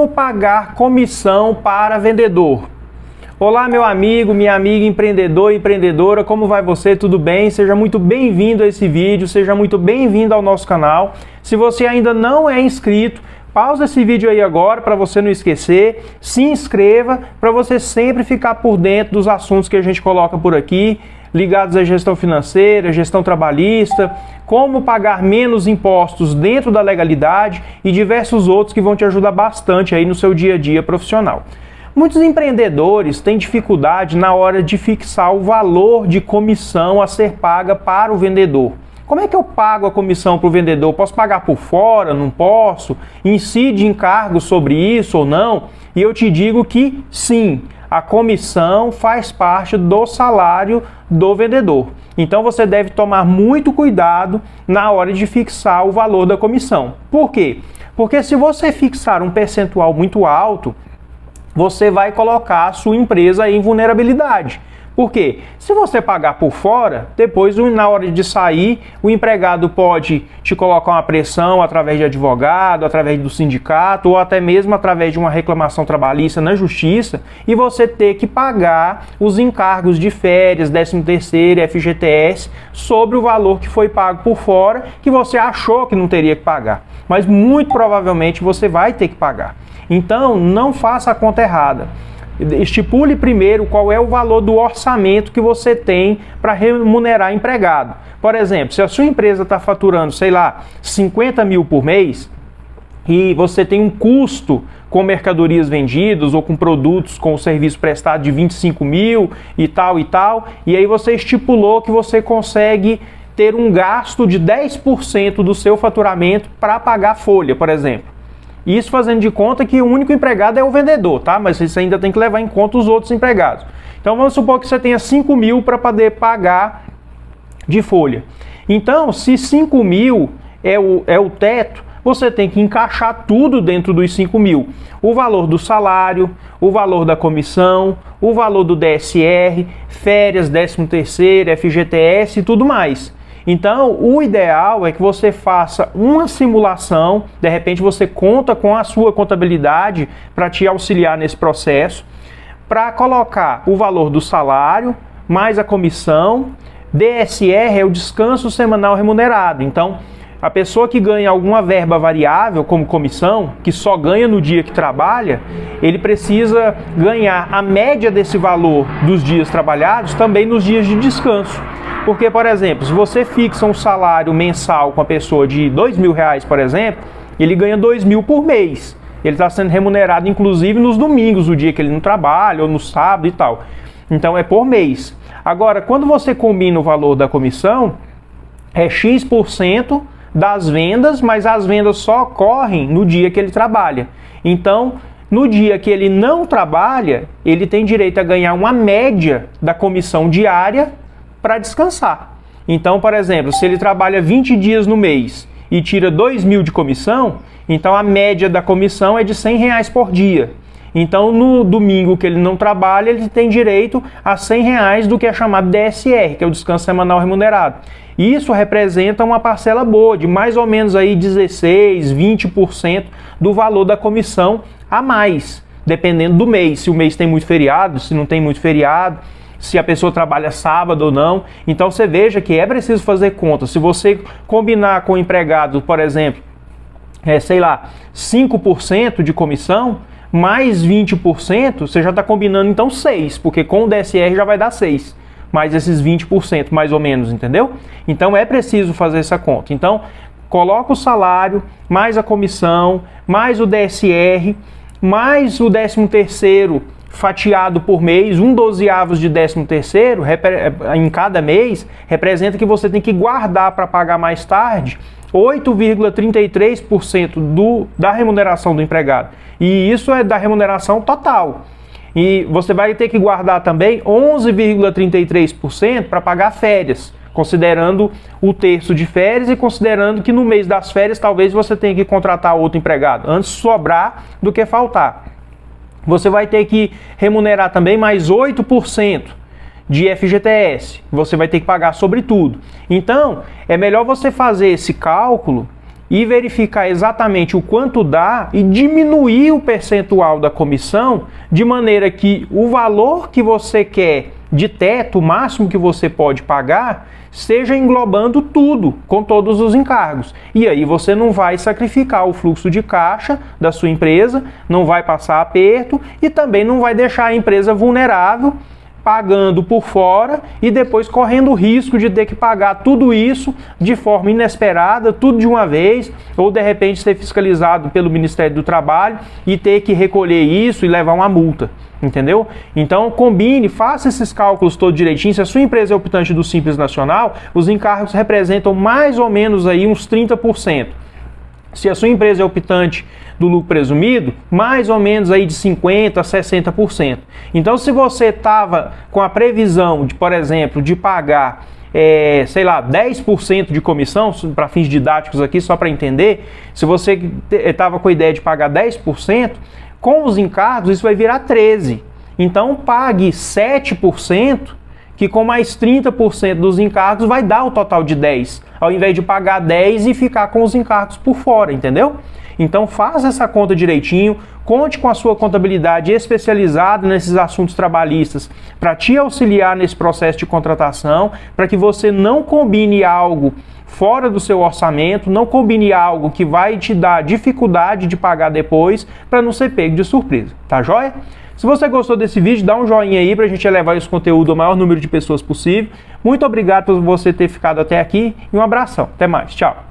Como pagar comissão para vendedor? Olá, meu amigo, minha amiga empreendedor e empreendedora, como vai você? Tudo bem? Seja muito bem-vindo a esse vídeo, seja muito bem-vindo ao nosso canal. Se você ainda não é inscrito, pausa esse vídeo aí agora para você não esquecer, se inscreva para você sempre ficar por dentro dos assuntos que a gente coloca por aqui, ligados à gestão financeira, gestão trabalhista, como pagar menos impostos dentro da legalidade e diversos outros que vão te ajudar bastante aí no seu dia a dia profissional. Muitos empreendedores têm dificuldade na hora de fixar o valor de comissão a ser paga para o vendedor. Como é que eu pago a comissão para o vendedor? Posso pagar por fora? Não posso? Incide encargo sobre isso ou não? E eu te digo que sim, a comissão faz parte do salário do vendedor. Então você deve tomar muito cuidado na hora de fixar o valor da comissão. Por quê? Porque se você fixar um percentual muito alto, você vai colocar a sua empresa em vulnerabilidade. Por quê? Se você pagar por fora, depois na hora de sair, o empregado pode te colocar uma pressão através de advogado, através do sindicato ou até mesmo através de uma reclamação trabalhista na justiça e você ter que pagar os encargos de férias, 13º, FGTS sobre o valor que foi pago por fora que você achou que não teria que pagar. Mas muito provavelmente você vai ter que pagar. Então, não faça a conta errada. Estipule primeiro qual é o valor do orçamento que você tem para remunerar empregado. Por exemplo, se a sua empresa está faturando, sei lá, 50 mil por mês e você tem um custo com mercadorias vendidas ou com produtos com o serviço prestado de 25 mil e tal, e aí você estipulou que você consegue ter um gasto de 10% do seu faturamento para pagar folha, por exemplo. Isso fazendo de conta que o único empregado é o vendedor, tá? Mas você ainda tem que levar em conta os outros empregados. Então vamos supor que você tenha 5 mil para poder pagar de folha. Então, se 5 mil é o teto, você tem que encaixar tudo dentro dos 5 mil. O valor do salário, o valor da comissão, o valor do DSR, férias, 13º, FGTS e tudo mais. Então, o ideal é que você faça uma simulação, de repente você conta com a sua contabilidade para te auxiliar nesse processo, para colocar o valor do salário, mais a comissão, DSR é o descanso semanal remunerado. Então, a pessoa que ganha alguma verba variável, como comissão, que só ganha no dia que trabalha, ele precisa ganhar a média desse valor dos dias trabalhados também nos dias de descanso. Porque, por exemplo, se você fixa um salário mensal com a pessoa de R$2.000, por exemplo, ele ganha 2 mil por mês. Ele está sendo remunerado, inclusive, nos domingos, o dia que ele não trabalha, ou no sábado e tal. Então, é por mês. Agora, quando você combina o valor da comissão, é X% das vendas, mas as vendas só ocorrem no dia que ele trabalha. Então, no dia que ele não trabalha, ele tem direito a ganhar uma média da comissão diária para descansar. Então, por exemplo, se ele trabalha 20 dias no mês e tira 2 mil de comissão, então a média da comissão é de R$100 por dia. Então, no domingo que ele não trabalha, ele tem direito a R$100 do que é chamado DSR, que é o descanso semanal remunerado. Isso representa uma parcela boa, de mais ou menos aí 16, 20% do valor da comissão a mais, dependendo do mês. Se o mês tem muito feriado, se não tem muito feriado, se a pessoa trabalha sábado ou não. Então você veja que é preciso fazer conta. Se você combinar com o empregado, por exemplo, 5% de comissão, mais 20%, você já está combinando então 6%, porque com o DSR já vai dar 6%, mais esses 20% mais ou menos, entendeu? Então é preciso fazer essa conta. Então coloca o salário, mais a comissão, mais o DSR, mais o 13º fatiado por mês, 1/12 de 13º em cada mês, representa que você tem que guardar para pagar mais tarde 8,33% da remuneração do empregado. E isso é da remuneração total. E você vai ter que guardar também 11,33% para pagar férias, considerando o terço de férias e considerando que no mês das férias talvez você tenha que contratar outro empregado, antes sobrar do que faltar. Você vai ter que remunerar também mais 8% de FGTS. Você vai ter que pagar sobre tudo. Então, é melhor você fazer esse cálculo e verificar exatamente o quanto dá e diminuir o percentual da comissão, de maneira que o valor que você quer de teto, o máximo que você pode pagar, seja englobando tudo, com todos os encargos. E aí você não vai sacrificar o fluxo de caixa da sua empresa, não vai passar aperto e também não vai deixar a empresa vulnerável, pagando por fora e depois correndo o risco de ter que pagar tudo isso de forma inesperada, tudo de uma vez, ou de repente ser fiscalizado pelo Ministério do Trabalho e ter que recolher isso e levar uma multa, entendeu? Então combine, faça esses cálculos todos direitinho. Se a sua empresa é optante do Simples Nacional, os encargos representam mais ou menos aí uns 30%. Se a sua empresa é optante do lucro presumido, mais ou menos aí de 50% a 60%. Então, se você estava com a previsão, de, por exemplo, de pagar, sei lá, 10% de comissão, para fins didáticos aqui, só para entender, se você estava com a ideia de pagar 10%, com os encargos isso vai virar 13%. Então, pague 7%, que com mais 30% dos encargos vai dar o total de 10%, ao invés de pagar 10% e ficar com os encargos por fora, entendeu? Então faça essa conta direitinho, conte com a sua contabilidade especializada nesses assuntos trabalhistas para te auxiliar nesse processo de contratação, para que você não combine algo fora do seu orçamento, não combine algo que vai te dar dificuldade de pagar depois, para não ser pego de surpresa, tá joia? Se você gostou desse vídeo, dá um joinha aí para a gente levar esse conteúdo ao maior número de pessoas possível. Muito obrigado por você ter ficado até aqui e um abração. Até mais. Tchau.